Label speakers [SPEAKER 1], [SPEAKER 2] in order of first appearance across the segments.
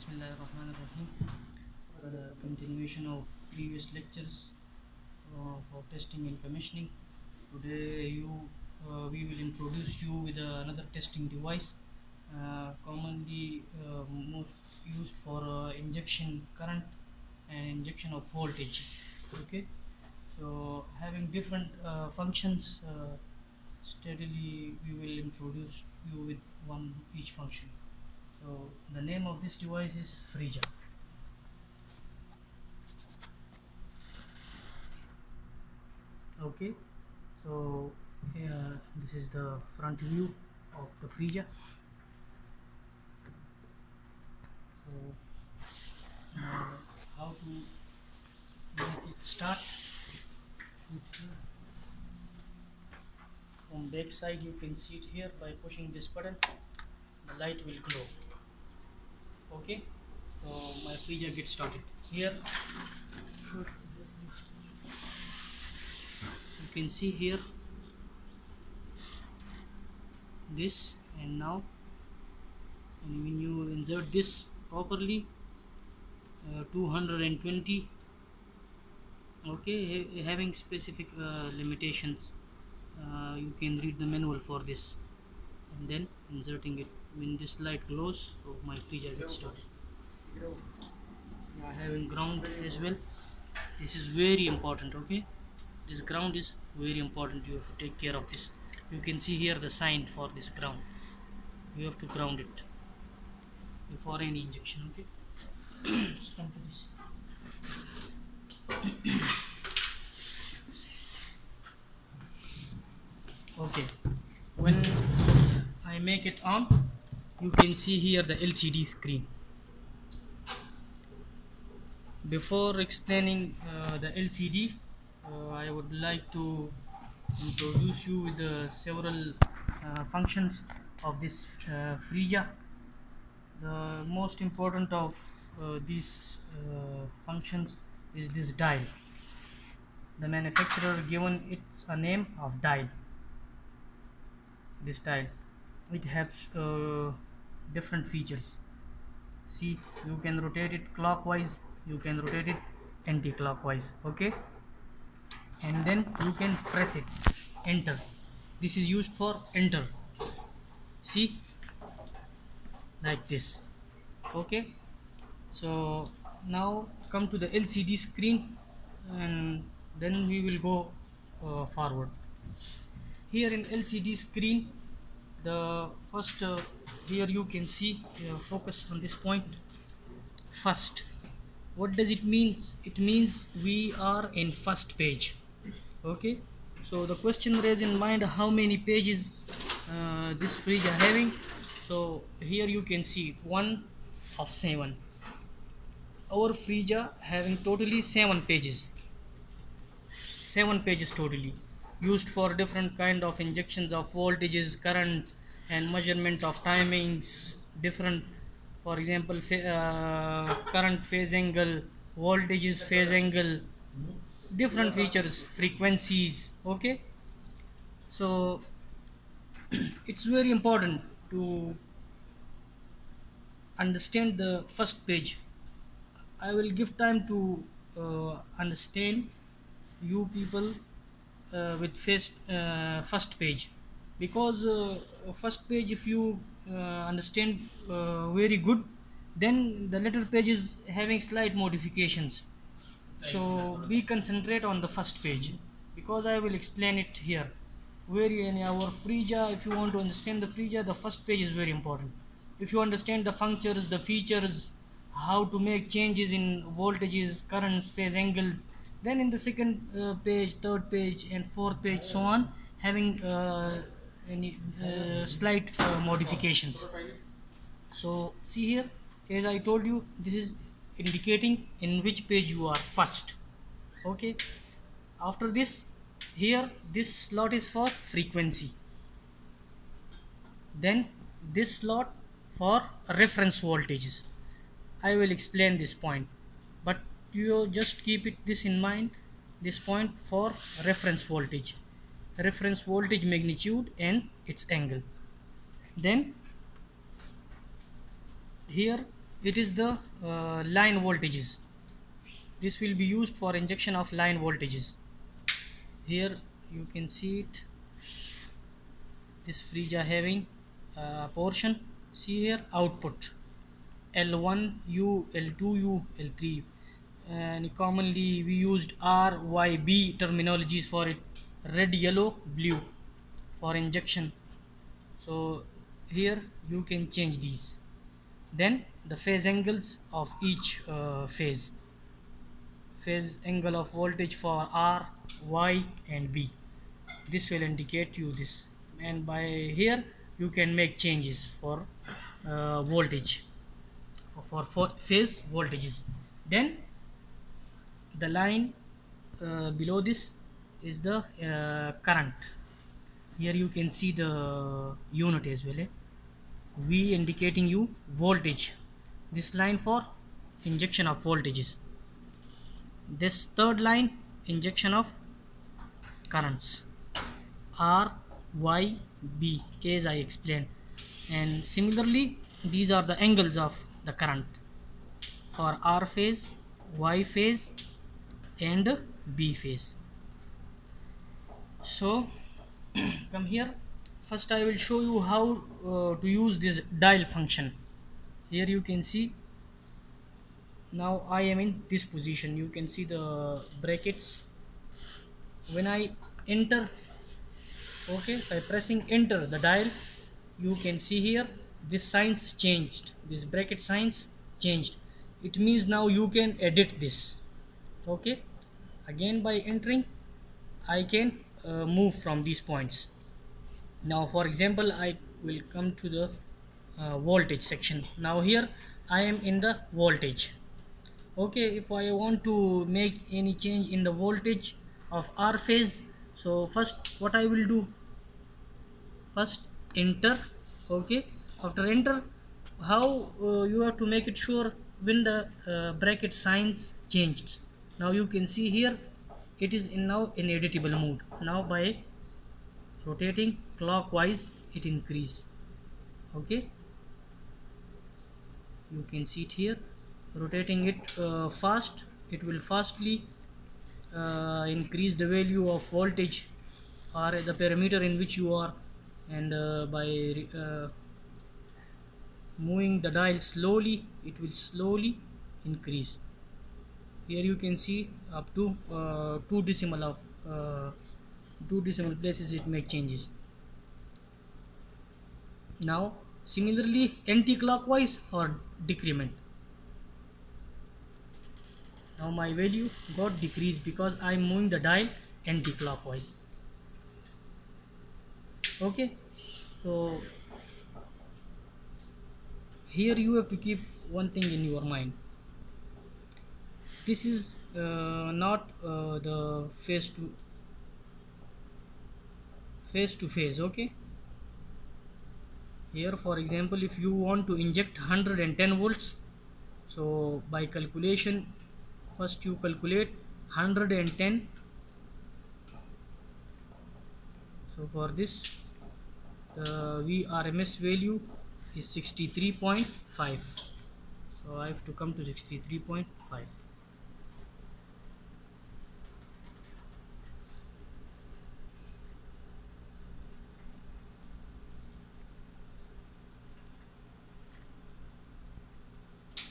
[SPEAKER 1] Bismillahirrahmanirrahim. For the continuation of previous lectures for testing and commissioning, today we will introduce you with another testing device, commonly most used for injection current and injection of voltage. Okay, so having different functions, steadily we will introduce you with one each function. So the name of this device is Frija. Okay, so here this is the front view of the Frija. So now how to make it start? From back side you can see it here. By pushing this button, the light will glow. Okay, so my Frija gets started. Here you can see here this, and now when you insert this properly, 220, okay, having specific limitations, you can read the manual for this, and then inserting it. When this light glows, so my Frija gets started. Having ground as well, this is very important. Okay, this ground is very important. You have to take care of this. You can see here the sign for this ground. You have to ground it before any injection. Okay, let's come to this. Okay, when I make it on, you can see here the LCD screen. Before explaining the LCD, I would like to introduce you with the several functions of this Frija. The most important of these functions is this dial. The manufacturer given it a name of dial. This dial, it has different features. See, you can rotate it clockwise, you can rotate it anti-clockwise. Okay, and then you can press it, enter. This is used for enter. See, like this. Okay, so now come to the LCD screen, and then we will go forward. Here in LCD screen, the first here you can see, focus on this point, first. What does it mean? It means we are in first page. Okay, so the question raised in mind, how many pages this Frija having. So here you can see 1 of 7. Our Frija having totally 7 pages. 7 pages totally, used for different kind of injections of voltages, currents, and measurement of timings, different, for example, current phase angle, voltages phase angle, different features, frequencies. Okay, so it's very important to understand the first page. I will give time to understand you people with first page, because first page, if you understand very good, then the later page is having slight modifications. So we concentrate on the first page, because I will explain it here. Very in our Frija, if you want to understand the Frija, the first page is very important. If you understand the functions, the features, how to make changes in voltages, currents, phase angles, then in the second page, third page, and fourth page, so on, having any slight modifications. So see here, as I told you, this is indicating in which page you are first. Okay, after this, here this slot is for frequency, then this slot for reference voltages. I will explain this point, but you just keep it this in mind, this point for reference voltage magnitude and its angle. Then here it is the line voltages. This will be used for injection of line voltages. Here you can see it, this freezer having portion. See here, output L1U, L2U, L3, and commonly we used RYB terminologies for it, red, yellow, blue for injection. So here you can change these. Then the phase angles of each phase angle of voltage for R, Y and B. This will indicate you this, and by here you can make changes for voltage, for phase voltages. Then the line below this is the current. Here you can see the unit as well, V indicating you voltage. This line for injection of voltages. This third line, injection of currents, R, Y, B, as I explained. And similarly these are the angles of the current for R phase, Y phase and B phase. So come here, first I will show you how to use this dial function. Here you can see, now I am in this position. You can see the brackets. When I enter, okay, by pressing enter the dial, you can see here this signs changed, this bracket signs changed. It means now you can edit this. Okay, again by entering I can move from these points. Now for example I will come to the voltage section. Now here I am in the voltage. Okay, if I want to make any change in the voltage of R phase, so first what I will do, first enter. Okay, after enter, how you have to make it sure when the bracket signs changed. Now you can see here it is now in editable mode. Now by rotating clockwise it increase. Okay, you can see it here, rotating it fast, it will fastly increase the value of voltage or the parameter in which you are, and by moving the dial slowly it will slowly increase. Here you can see up to two decimal places it make changes. Now similarly anti-clockwise or decrement. Now my value got decreased because I am moving the dial anti-clockwise. Okay, so here you have to keep one thing in your mind. This is not the phase to phase. Okay, here for example if you want to inject 110 volts, so by calculation first you calculate 110. So for this the VRMS value is 63.5, so I have to come to 63.5.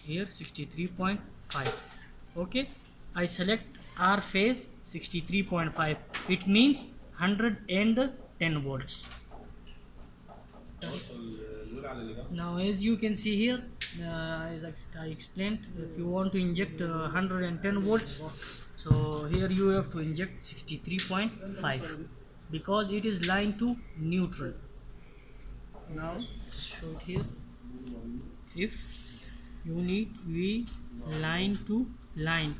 [SPEAKER 1] Here 63.5. okay, I select R phase 63.5, it means 110 volts. Now as you can see here, as I explained, if you want to inject 110 volts, so here you have to inject 63.5 because it is line to neutral. Now show here, if you need V line to line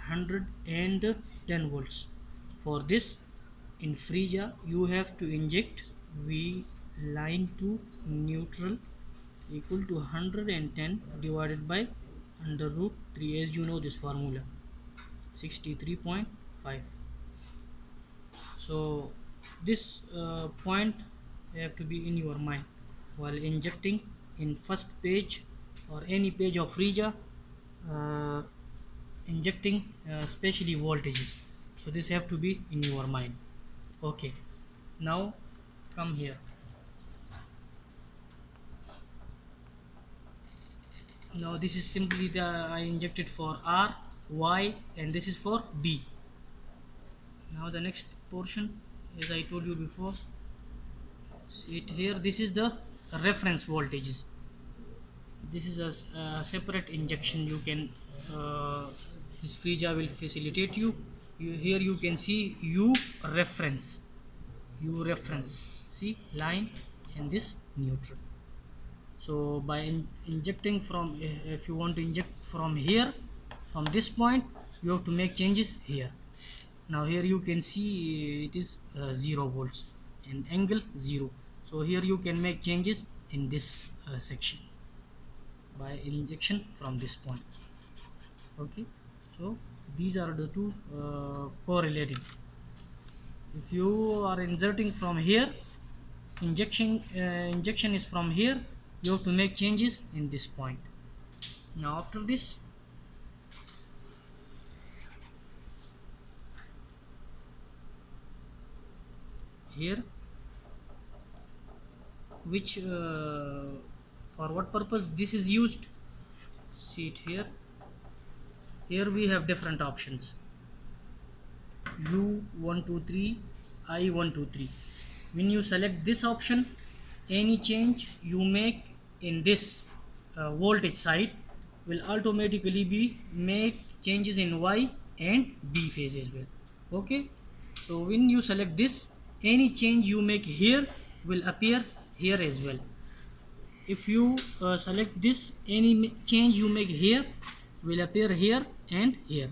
[SPEAKER 1] 110 volts, for this in freezer you have to inject V line to neutral equal to 110 divided by under root 3, as you know this formula, 63.5. so this point have to be in your mind while injecting in first page or any page of Frisia uh, injecting especially voltages. So this have to be in your mind. Okay, now come here. Now this is simply the I injected for R, Y, and this is for B. Now the next portion, as I told you before, see it here, this is the reference voltages. This is a separate injection. You can this Frisia will facilitate you. Here you can see U reference, see line and this neutral. So by injecting from, if you want to inject from here, from this point, you have to make changes here. Now here you can see it is 0 volts and angle 0. So here you can make changes in this section by injection from this point. Okay, so these are the two correlated. If you are inserting from here, injection is from here, you have to make changes in this point. Now after this, here, which for what purpose this is used, see it here. Here we have different options, U123, I123. When you select this option, any change you make in this voltage side will automatically be make changes in Y and B phase as well. Okay, so when you select this, any change you make here will appear here as well. If you select this, any change you make here will appear here and here.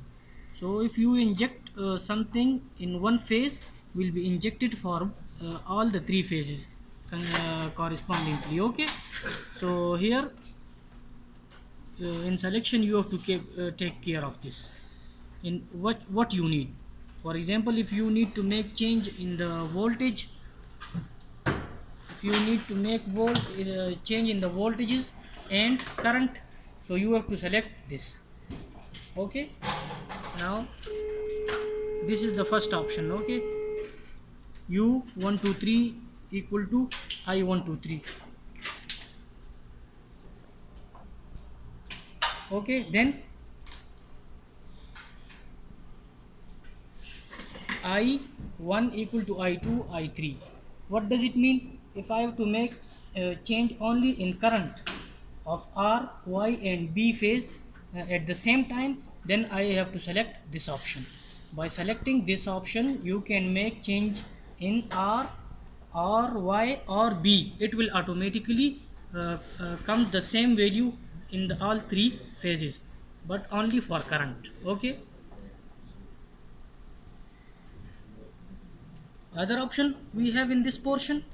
[SPEAKER 1] So if you inject something in one phase, will be injected for all the three phases correspondingly. Okay, so here in selection you have to take care of this in what you need. For example, if you need to make change in the voltage, if you need to make change in the voltages and current, so you have to select this. Okay, now this is the first option. Okay, U123 equal to I123. Okay, then I1 equal to I2, I3. What does it mean? If I have to make a change only in current of R, Y and B phase at the same time, then I have to select this option. By selecting this option, you can make change in R, Y or B. It will automatically come the same value in all three phases, but only for current. Okay. Other option we have in this portion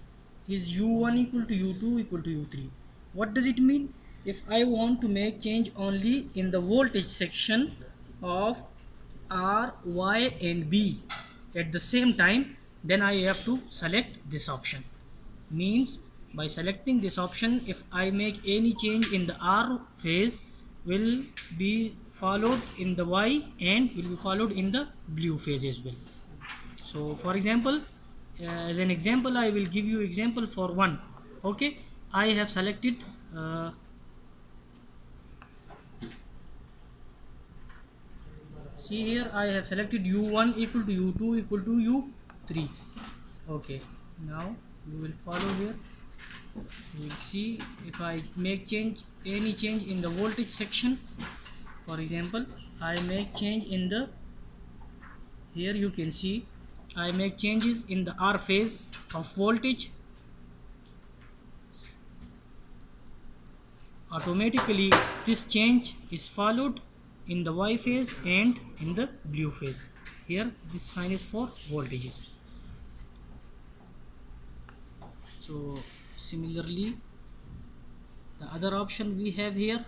[SPEAKER 1] is U1 equal to U2 equal to U3. What does it mean? If I want to make change only in the voltage section of R, Y and B at the same time, then I have to select this option. Means by selecting this option, if I make any change in the R phase, will be followed in the Y and will be followed in the blue phase as well. So for example, as an example, I will give you example for one. Okay, I have selected see here, I have selected U1 equal to U2 equal to U3. Okay, now you will follow here. You will see if I make any change in the voltage section. For example, I make change in the, here you can see I make changes in the R phase of voltage. Automatically this change is followed in the Y phase and in the blue phase. Here this sign is for voltages. So similarly, the other option we have here,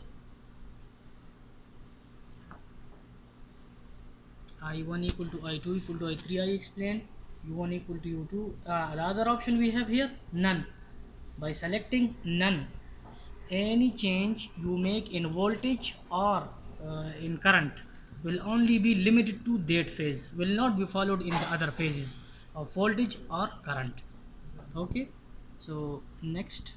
[SPEAKER 1] I1 equal to I2 equal to I3, I explained. U1 equal to U2. The other option we have here, none. By selecting none, any change you make in voltage or in current will only be limited to that phase, will not be followed in the other phases of voltage or current. Okay, so next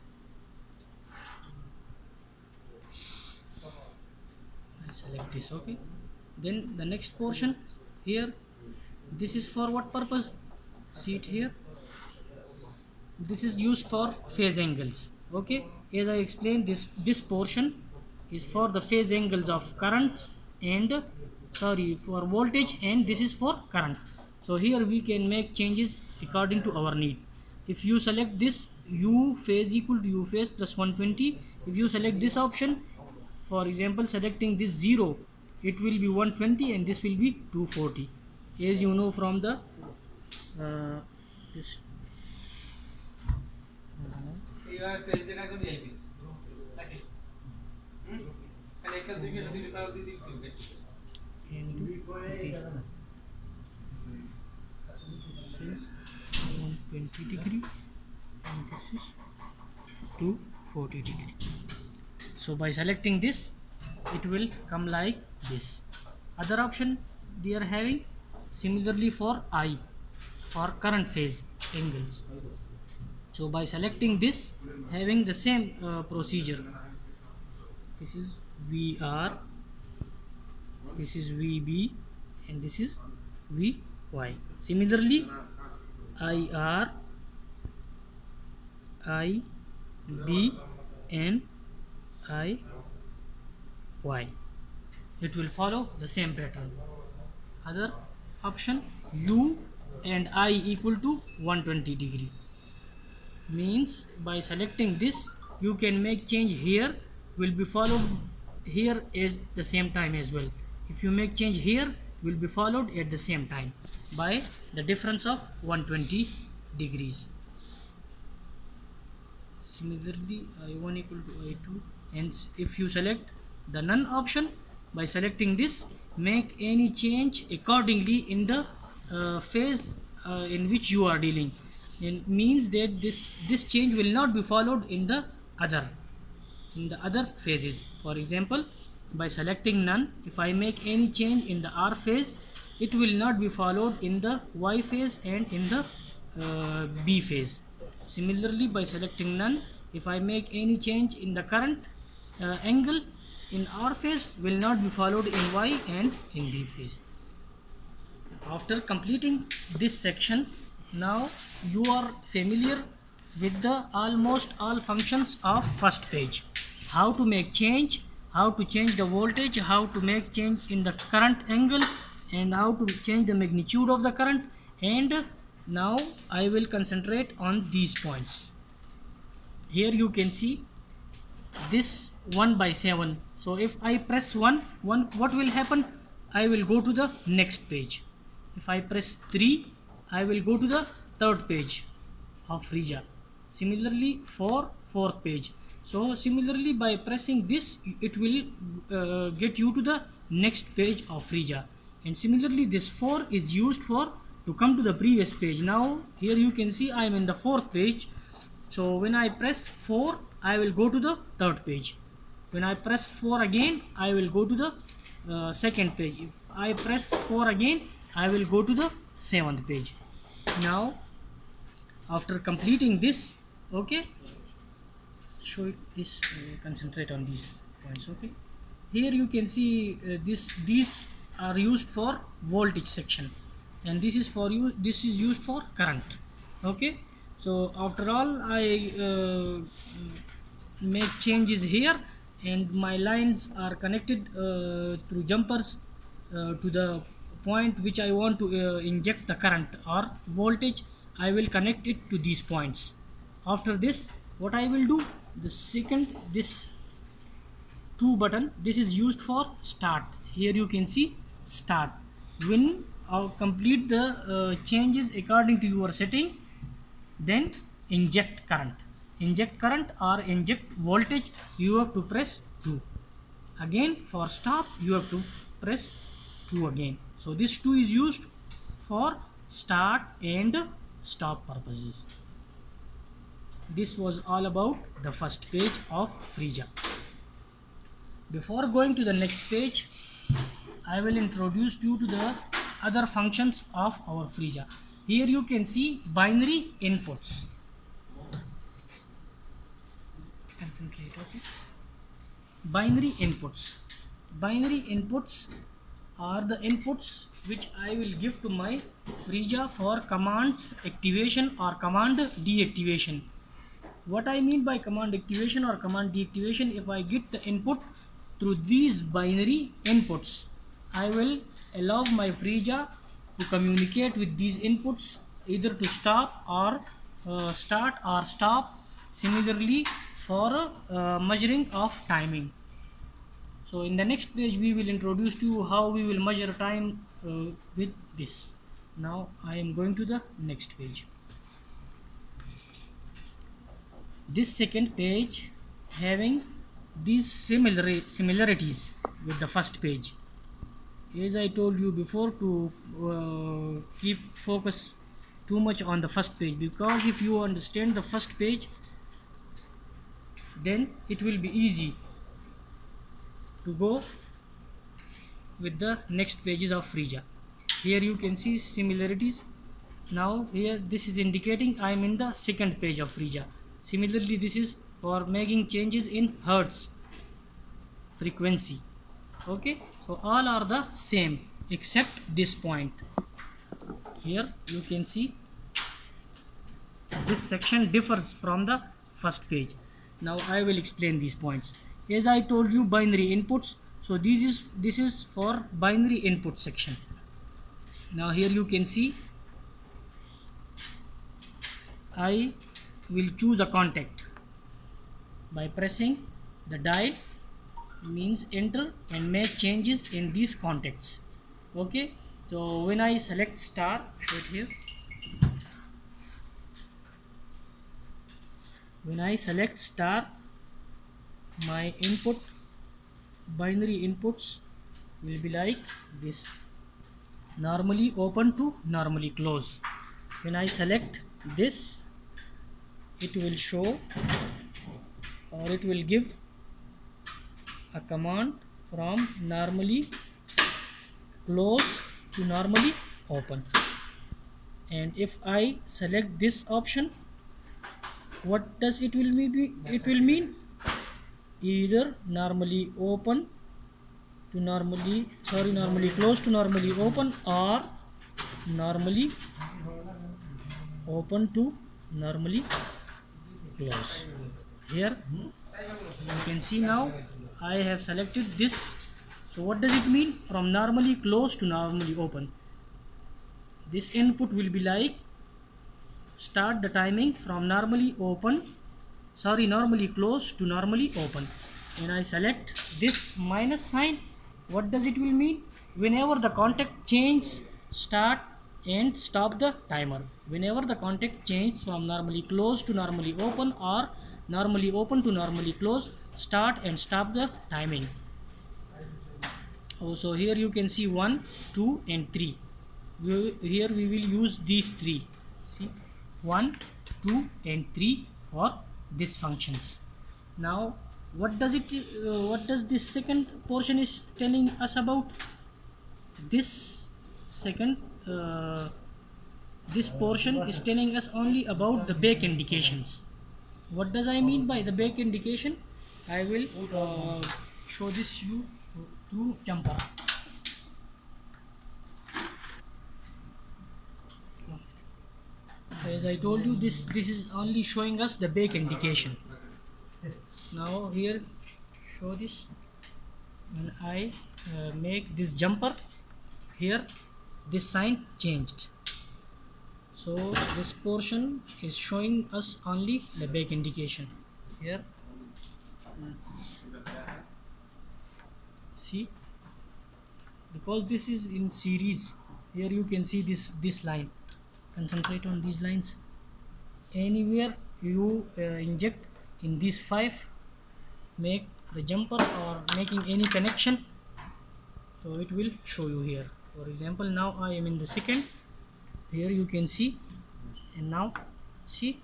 [SPEAKER 1] I select this. Okay, then the next portion here, this is for what purpose? See it here, this is used for phase angles. Okay, as I explained, this portion is for the phase angles of currents and for voltage, and this is for current. So here we can make changes according to our need. If you select this u phase equal to u phase plus 120, if you select this option, for example selecting this 0, it will be 120 and this will be 240, as you know from the this into 120 degree and this is 240 degree. So by selecting this, it will come like this. Other option they are having similarly for I, for current phase angles. So by selecting this, having the same procedure, this is VR, this is VB, and this is VY. Similarly, IR, IB, and IY. It will follow the same pattern. Other option, U and I equal to 120 degree. Means by selecting this, you can make change here, will be followed here as the same time as well. If you make change here, will be followed at the same time by the difference of 120 degrees. Similarly, I1 equal to I2, and if you select the none option, by selecting this, make any change accordingly in the phase in which you are dealing. It means that this change will not be followed in the other phases. For example, by selecting none, if I make any change in the R phase, it will not be followed in the Y phase and in the B phase. Similarly, by selecting none, if I make any change in the current angle in R phase, will not be followed in Y and in B phase. After completing this section, now you are familiar with the almost all functions of first page. How to make change, how to change the voltage, how to make change in the current angle, and how to change the magnitude of the current. And now I will concentrate on these points. Here you can see this 1/7. So if I press 1, what will happen? I will go to the next page. If I press 3, I will go to the third page of Frisia. Similarly for fourth page. So similarly by pressing this, it will get you to the next page of Frisia. And similarly this 4 is used for to come to the previous page. Now here you can see I am in the fourth page. So when I press 4, I will go to the third page. When I press 4 again, I will go to the second page. If I press 4 again, I will go to the 7th page. Now after completing this, okay, show it this, concentrate on these points. Okay, here you can see these are used for voltage section, and this is used for current. Okay, so after all I make changes here, and my lines are connected through jumpers to the point which I want to inject the current or voltage. I will connect it to these points. After this, what I will do, this 2 button, this is used for start. Here you can see start. When complete the changes according to your setting, then inject current or inject voltage, you have to press 2. Again for stop, you have to press 2 again. So this 2 is used for start and stop purposes. this was all about the first page of Frisia. Before going to the next page, I will introduce you to the other functions of our Frisia. Here you can see binary inputs. Concentrate, okay. Binary inputs. Binary inputs are the inputs which I will give to my Frisia for commands activation or command deactivation. What I mean by command activation or command deactivation, if I get the input through these binary inputs, I will allow my Frisia to communicate with these inputs either to stop or start or stop. Similarly for measuring of timing. So in the next page we will introduce to you how we will measure time with this. Now I am going to the next page. This second page having these similarities with the first page. As I told you before, to keep focus too much on the first page, because if you understand the first page, then it will be easy to go with the next pages of Frisia. Here you can see similarities. Now here this is indicating I am in the second page of Frisia. Similarly, this is for making changes in hertz frequency. Okay, so all are the same except this point. Here you can see this section differs from the first page. Now I will explain these points. As I told you, binary inputs, so this is for binary input section. Now here you can see I will choose a contact by pressing the dial, means enter, and make changes in these contacts. Okay, so when I select star, show it here. When I select star, my input binary inputs will be like this: normally open to normally close. When I select this, it will show or it will give a command from normally close to normally open. And if I select this option, what does it will mean? It will mean either normally open to normally close to normally open, or normally open to normally close. Here you can see now I have selected this. So what does it mean? From normally close to normally open, this input will be like start the timing from normally close to normally open. When I select this minus sign, what does it will mean? Whenever the contact change, start and stop the timer. Whenever the contact change from normally close to normally open or normally open to normally close, start and stop the timing. Also here you can see 1, 2 and 3. Here we will use these three. See, 1, 2 and 3 for these functions. Now what does this second portion is telling us about? This second this portion is telling us only about the back indications. What does I mean by the back indication? I will show this you through jumper. As I told you, this is only showing us the back indication. Now here show this. When I make this jumper, here this sign changed. So this portion is showing us only the back indication. Here see, because this is in series, here you can see this line. Concentrate on these lines. Anywhere you inject in these 5, make the jumper or making any connection, so it will show you here. For example, now I am in the second. Here you can see, and now see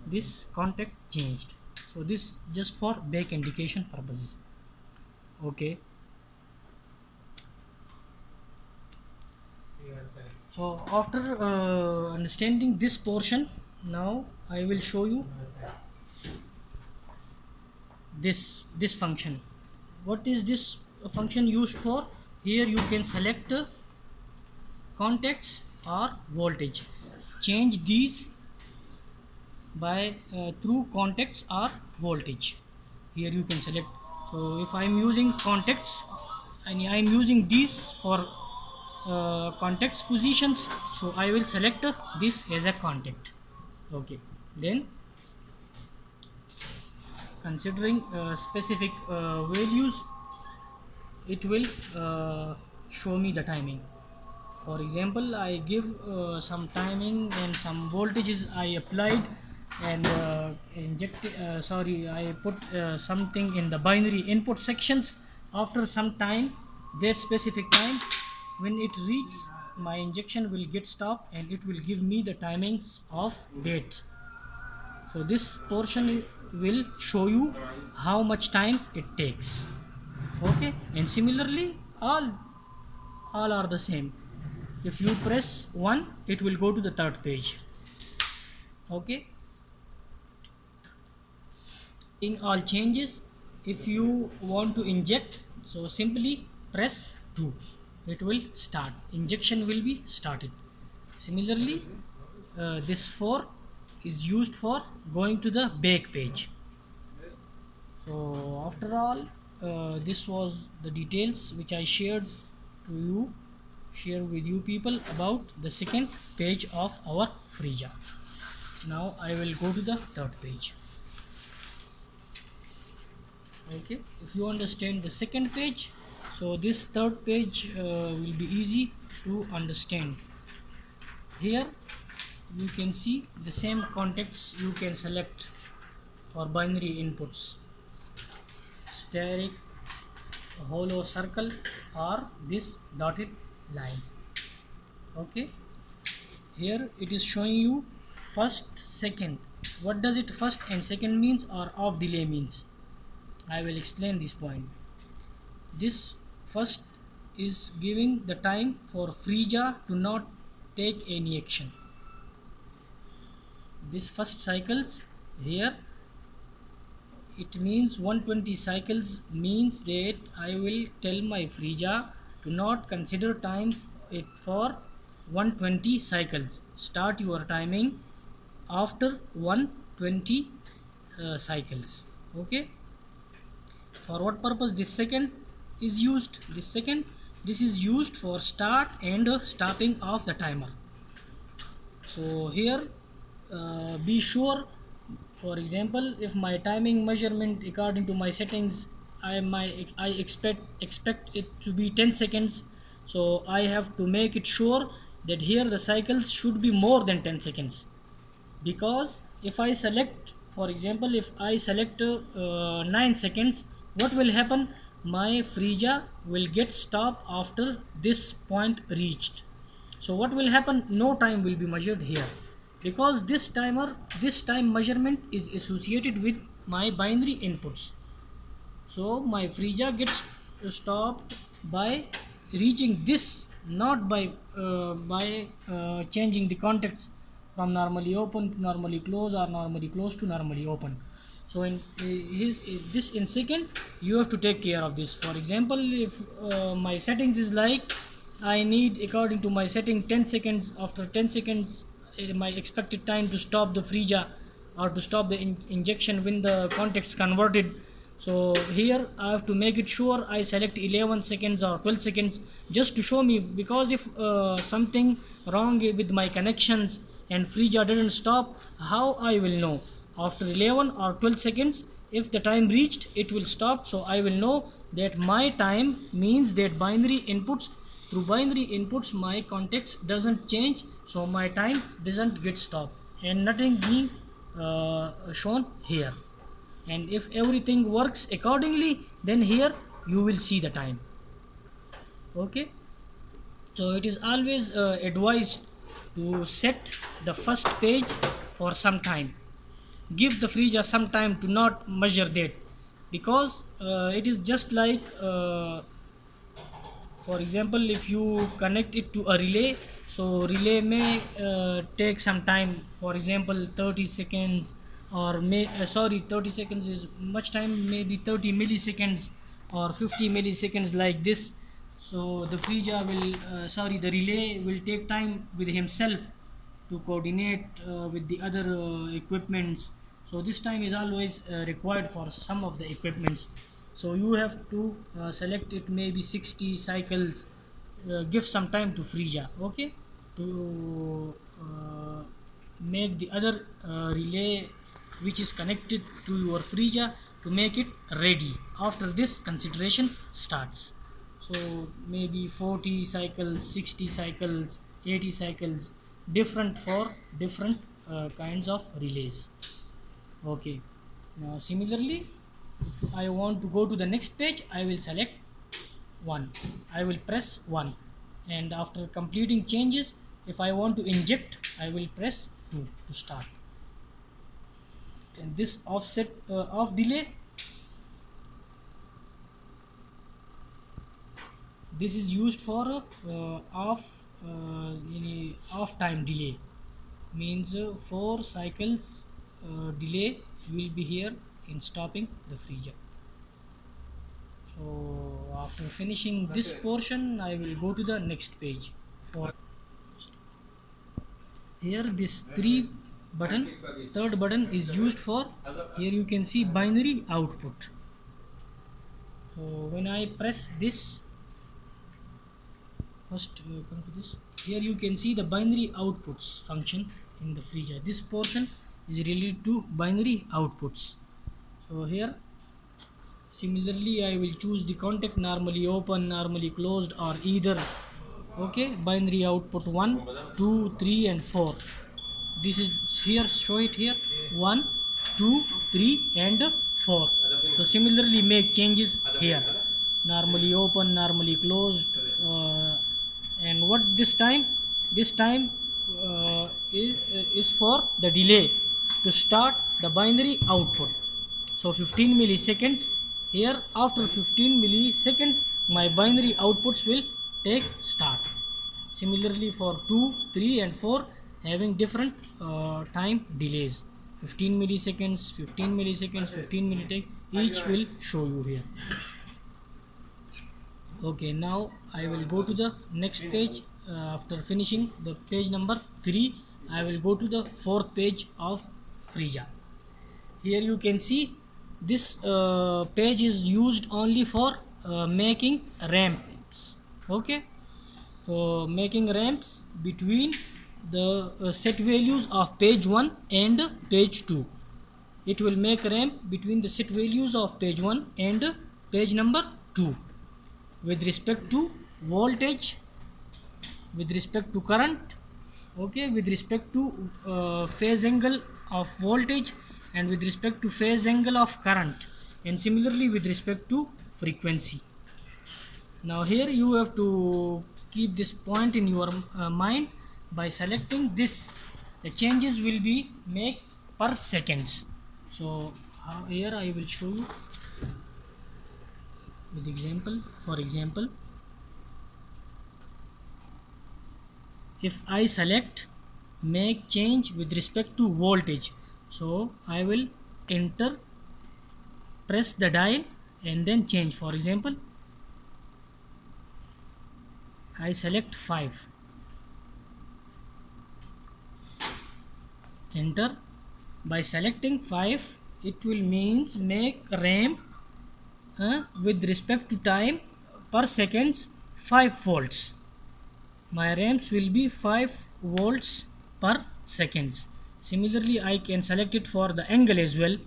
[SPEAKER 1] this contact changed. So this just for back indication purposes. Okay, so after understanding this portion, now I will show you this function. What is this function used for? Here you can select contacts or voltage, change these by through contacts or voltage. Here you can select. So if I am using contacts and I am using these for contacts positions, so I will select this as a contact. Okay, then considering specific values, it will show me the timing. For example, I give some timing and some voltages I applied, and I put something in the binary input sections. After some time, that specific time, when it reaches, my injection will get stopped and it will give me the timings of dates. So this portion will show you how much time it takes. Okay, and similarly all are the same. If you press 1, it will go to the third page. Okay, in all changes, if you want to inject, so simply press 2, it will start, injection will be started. Similarly, this 4 is used for going to the back page. So after all, this was the details which I shared with you people about the second page of our Frisia. Now I will go to the third page. Okay, if you understand the second page, so this third page will be easy to understand. Here you can see the same contacts you can select for binary inputs: steric, hollow circle, or this dotted line. Okay, here it is showing you first, second. What does it first and second means, or off delay means? I will explain this point. This first is giving the time for Frisia to not take any action. This first cycles here, it means 120 cycles, means that I will tell my Frisia to not consider time it for 120 cycles. Start your timing after 120 cycles. Okay, for what purpose this second is used? This is used for start and stopping of the timer. So here be sure, for example, if my timing measurement according to my settings, I expect it to be 10 seconds, so I have to make it sure that here the cycles should be more than 10 seconds. Because if I select, for example, if I select 9 seconds, what will happen? My Frisia will get stopped after this point reached. So what will happen? No time will be measured here, because this time measurement is associated with my binary inputs. So my Frisia gets stopped by reaching this, not by changing the contacts from normally open to normally close, or normally close to normally open. So in this in second, you have to take care of this. For example, if my settings is like, I need, according to my setting, 10 seconds. After 10 seconds, my expected time to stop the Frisia or to stop the injection when the contacts converted. So here I have to make it sure I select 11 seconds or 12 seconds, just to show me, because if something wrong with my connections and Frisia didn't stop, how I will know? After 11 or 12 seconds, if the time reached, it will stop. So I will know that my time means that binary inputs, through binary inputs my contacts doesn't change, so my time doesn't get stopped and nothing being shown here. And if everything works accordingly, then here you will see the time. Okay, so it is always advised to set the first page for some time. give the Frisia some time to not measure that, because it is just like for example, if you connect it to a relay, so relay may take some time, for example 30 seconds, or 30 seconds is much time, maybe 30 milliseconds or 50 milliseconds like this. So the Frisia will the relay will take time with himself to coordinate with the other equipments. So this time is always required for some of the equipments. So you have to select it maybe 60 cycles, give some time to Frisia, okay, to make the other relay which is connected to your Frisia to make it ready. After this, consideration starts. So maybe 40 cycles, 60 cycles, 80 cycles, different for different kinds of relays. Okay, now similarly, if I want to go to the next page, I will select 1, I will press 1, and after completing changes, if I want to inject, I will press 2 to start. And this offset off delay, this is used for off time delay, means 4 cycles delay will be here in stopping the Frisia. So after finishing this portion, I will go to the next page. For here, this third button is used for, here you can see binary output. So when I press this, first come to this, here you can see the binary outputs function in the Frisia. This portion is related to binary outputs. So here similarly I will choose the contact, normally open, normally closed, or either. Okay, binary output 1, 2, 3 and 4. This is here, show it here, 1, 2, 3 and 4. So similarly make changes here, normally open, normally closed, and what this time is for the delay to start the binary output. So 15 milliseconds here, after 15 milliseconds my binary outputs will take start. Similarly for 2, 3 and 4 having different time delays, 15 milliseconds, 15 milliseconds, 15 milliseconds, each will show you here. Okay, now I will go to the next page. After finishing the page number 3, I will go to the 4th page of Frisia. Here you can see this page is used only for making ramps. Okay, so making ramps between the set values of page 1 and page 2. It will make ramp between the set values of page 1 and page number 2 with respect to voltage, with respect to current, okay, with respect to phase angle of voltage, and with respect to phase angle of current, and similarly with respect to frequency. Now here you have to keep this point in your mind. By selecting this, the changes will be made per seconds. So here I will show you with example. For example, if I select make change with respect to voltage, so I will enter, press the dial and then change. For example, I select 5, enter. By selecting 5, it will means make ramp with respect to time per seconds 5 volts. My ramps will be 5 volts per seconds. Similarly I can select it for the angle as well,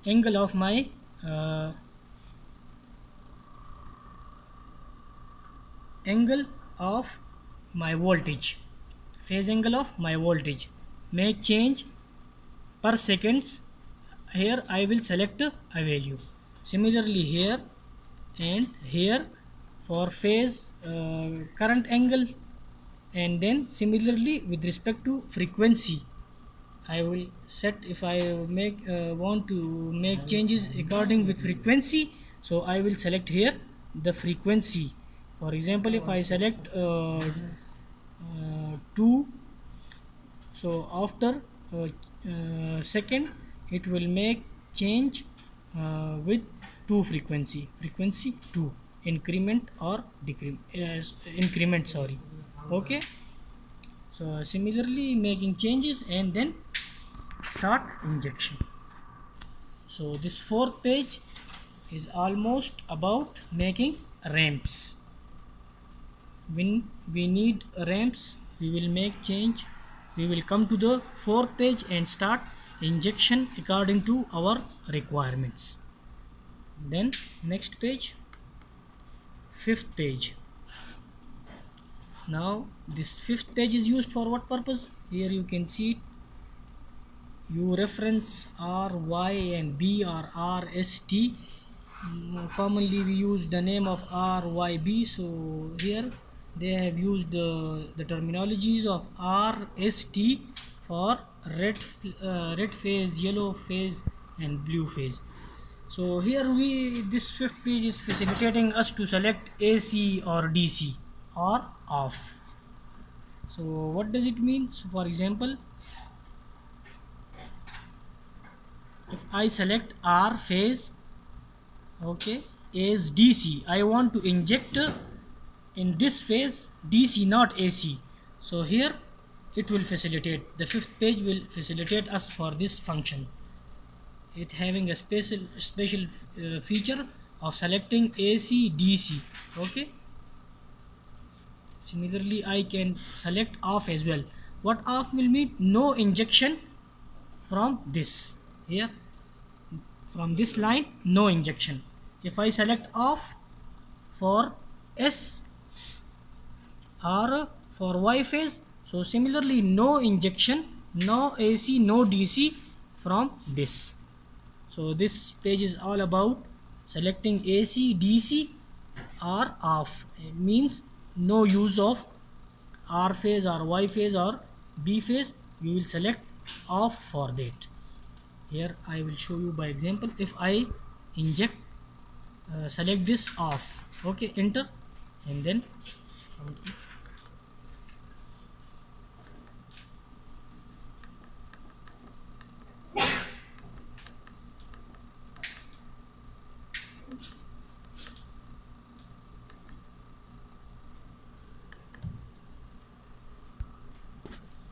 [SPEAKER 1] angle of my voltage, phase angle of my voltage, make change per seconds. Here I will select a value. Similarly here and here for phase current angle, and then similarly with respect to frequency I will set, if I make want to make changes according with frequency, so I will select here the frequency. For example, if I select 2, so after second it will make change with 2 frequency 2, increment or decrement, increment, sorry. Okay, so similarly making changes and then start injection. So this fourth page is almost about making ramps. When we need ramps, we will make change. We will come to the fourth page and start injection according to our requirements. Then next page, fifth page. Now this fifth page is used for what purpose? Here you can see you reference R, Y and B or R, S, T. Commonly we use the name of R, Y, B. So here they have used the terminologies of R, S, T for red phase, yellow phase and blue phase. So here this fifth page is facilitating us to select AC or DC or off. So what does it mean? So for example, if I select R phase, okay, as DC, I want to inject in this phase DC, not AC. So here it will facilitate, the fifth page will facilitate us for this function. It having a special feature of selecting AC, DC. Okay, similarly I can select off as well. What off will mean? No injection from this, here from this line, no injection. If I select off for S or for Y phase, so similarly no injection, no AC, no DC from this. So this page is all about selecting AC, DC or off. It means no use of R phase or Y phase or B phase. You will select off for that. Here I will show you by example. If I inject, select this off, okay, enter, and then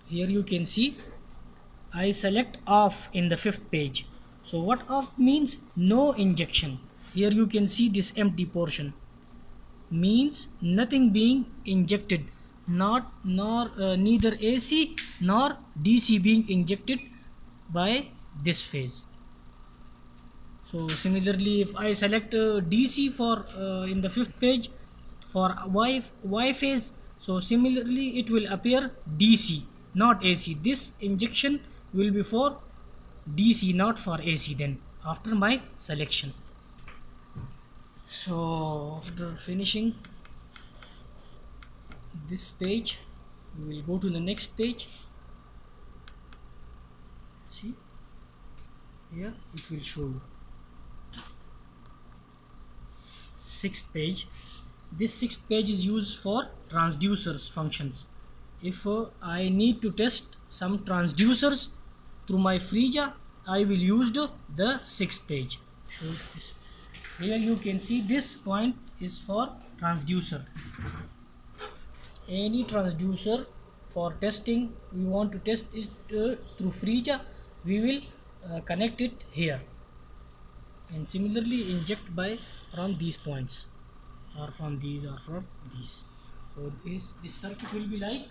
[SPEAKER 1] here you can see I select off in the fifth page. So what off means? No injection. Here you can see this empty portion means nothing being injected, neither AC nor DC being injected by this phase. So similarly, if I select DC for in the fifth page for Y phase, so similarly it will appear DC, not AC. This injection will be for DC, not for AC then after my selection. So after finishing this page, we will go to the next page. See, here it will show you sixth page. This sixth page is used for transducers functions. If I need to test some transducers through my Frisia, I will use the sixth page. Here you can see this point is for transducer. Any transducer for testing, we want to test it through Frisia, we will connect it here and similarly inject by from these points or from these or from these. So this circuit will be like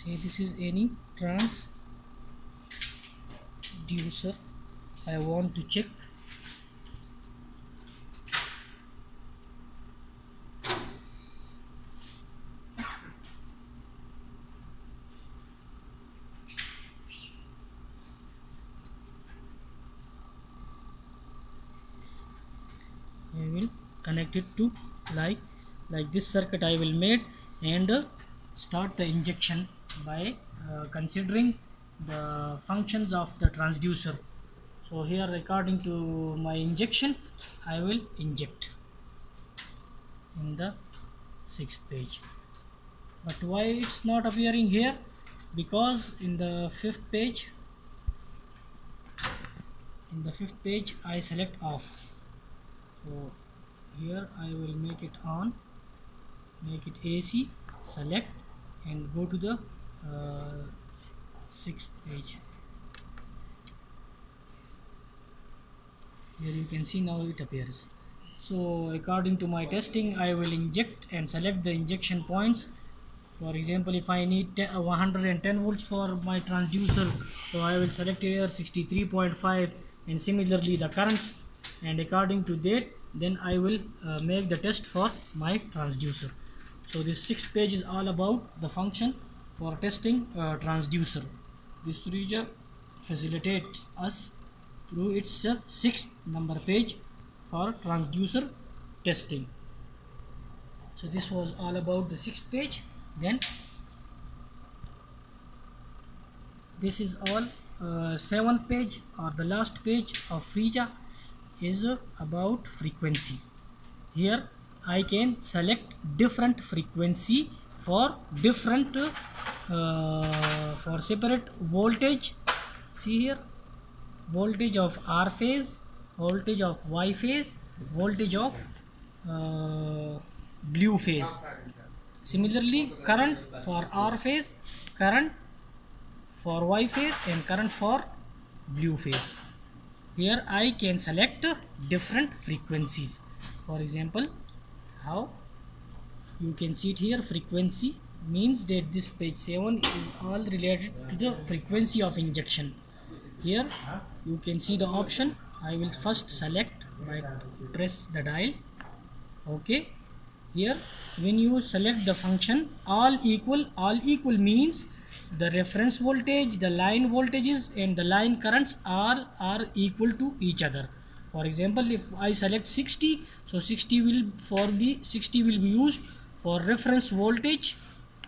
[SPEAKER 1] say this is any transducer. I want to check. I will connect it to like this circuit I will make, and start the injection by considering the functions of the transducer. So here, according to my injection, I will inject in the 6th page. But why it's not appearing here? Because in the 5th page, I select off. So here I will make it on, make it AC, select, and go to the 6th page. Here you can see now it appears. So according to my testing, I will inject and select the injection points. For example, if I need 110 volts for my transducer, so I will select here 63.5, and similarly the currents, and according to that, then I will make the test for my transducer. So this 6th page is all about the function for testing transducer. This procedure facilitates us through its 6th number page for transducer testing. So this was all about the 6th page. Then this is all 7th page, or the last page of Frisia, is about frequency. Here I can select different frequency for different for separate voltage. See here, voltage of R phase, voltage of Y phase, voltage of blue phase. Similarly, current for R phase, current for Y phase, and current for blue phase. Here I can select different frequencies. For example, how you can see it here, frequency means that this page 7 is all related to the frequency of injection. Here you can see the option. I will first select by press the dial. Okay. Here when you select the function all equal means the reference voltage, the line voltages, and the line currents are equal to each other. For example, if I select 60, so 60 will be used for reference voltage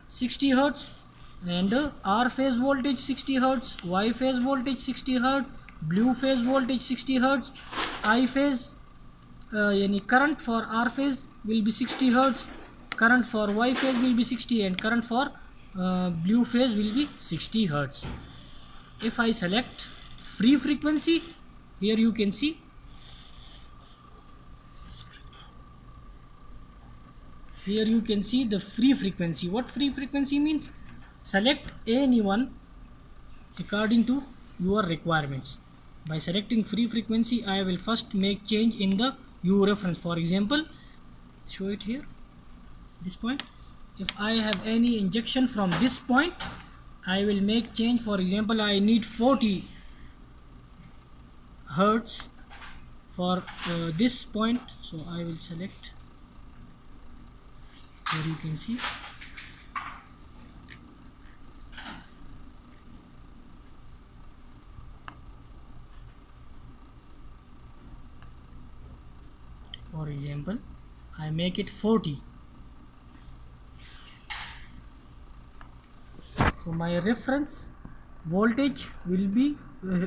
[SPEAKER 1] 60 hertz, and R phase voltage 60 hertz, Y phase voltage 60 hertz, blue phase voltage 60 hertz, I phase any current for R phase will be 60 hertz, current for Y phase will be 60, and current for blue phase will be 60 hertz. If I select free frequency, here you can see the free frequency. What free frequency means? Select any one according to your requirements. By selecting free frequency, I will first make change in the U reference. For example, show it here, this point. If I have any injection from this point, I will make change. For example, I need 40 hertz for this point, so I will select. Here you can see for example, I make it 40. So my reference voltage will be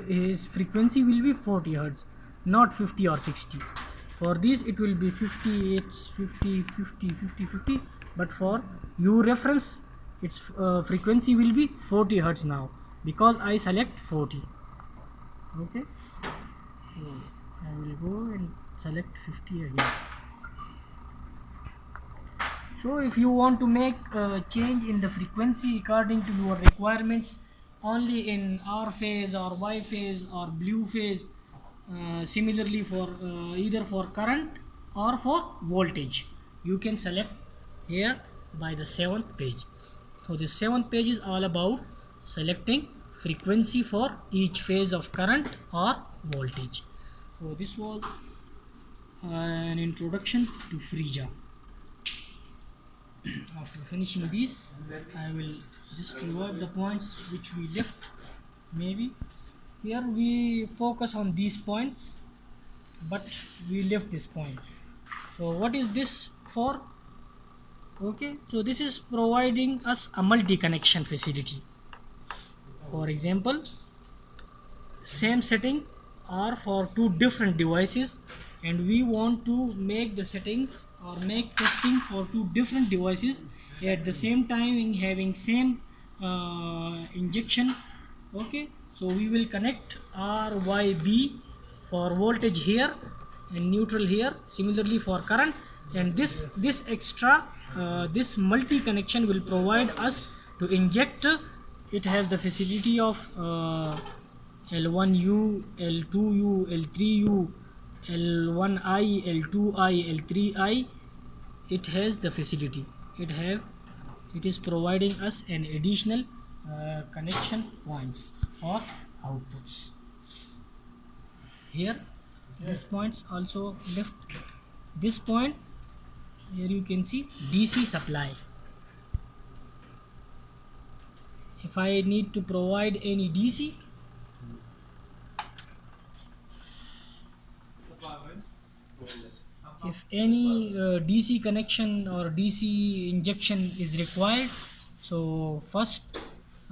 [SPEAKER 1] his frequency will be 40 hertz, not 50 or 60. For this it will be 50, it's 50, 50, 50, 50, but for U reference its frequency will be 40 hertz now, because I select 40. Okay, so I will go and select 50 again. So if you want to make a change in the frequency according to your requirements only in R phase or Y phase or blue phase, similarly for either for current or for voltage, you can select here by the 7th page. So the 7th page is all about selecting frequency for each phase of current or voltage. So this was an introduction to Frisia. After finishing these, I will just revive the points which we left. Maybe here we focus on these points, but we left this point. So what is this for? Okay, so this is providing us a multi-connection facility. For example, same setting are for two different devices, and we want to make the settings or make testing for two different devices at the same time having same injection. Okay, so we will connect RYB for voltage here and neutral here, similarly for current, and this extra this multi connection will provide us to inject. It has the facility of L1U, L2U, L3U, L1I, L2I, L3I. It has the facility. It is providing us an additional connection points for outputs. Here, this points also left. This point here you can see DC supply. If I need to provide any DC, if any DC connection or DC injection is required, so first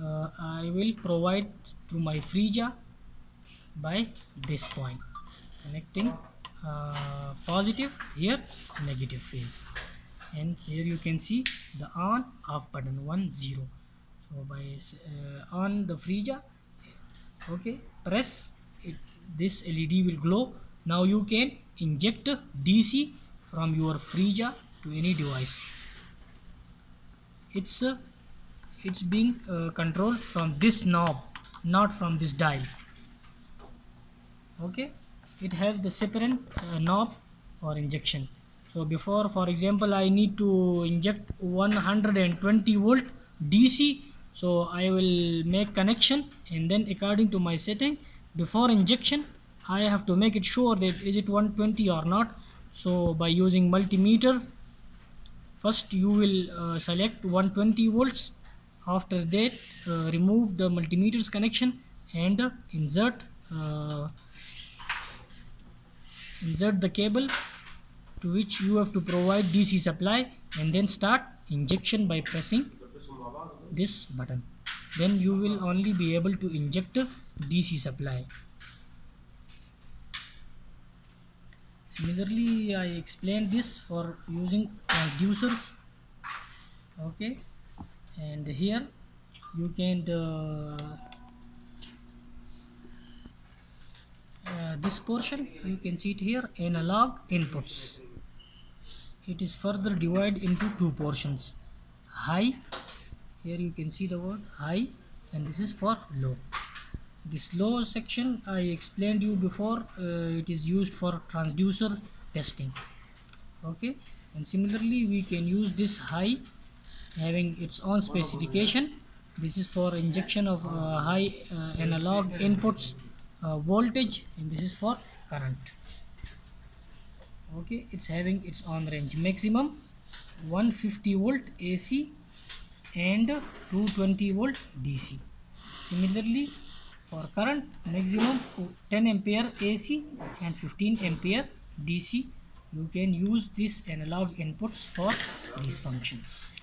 [SPEAKER 1] I will provide through my Frisia by this point, connecting positive here, negative phase, and here you can see the on off button 1 0. So by on the Frisia, okay, press it, this LED will glow. Now you can inject DC from your Frisia to any device. It's being controlled from this knob, not from this dial. Okay, it has the separate knob for injection. So before, for example, I need to inject 120 volt DC, so I will make connection, and then according to my setting, before injection I have to make it sure that is it 120 or not. So by using multimeter, first you will select 120 volts. After that, remove the multimeter's connection and insert the cable to which you have to provide DC supply, and then start injection by pressing this button. Then you will only be able to inject DC supply. Similarly, I explained this for using transducers. Okay, and here you can this portion you can see it here, analog inputs. It is further divided into two portions, high, here you can see the word high, and this is for low. This low section I explained you before, it is used for transducer testing. Okay, and similarly we can use this high having its own specification. This is for injection of high analog inputs voltage, and this is for current. Okay, it's having its own range, maximum 150 volt AC and 220 volt DC. Similarly for current, maximum 10 ampere AC and 15 ampere DC. You can use these analog inputs for these functions.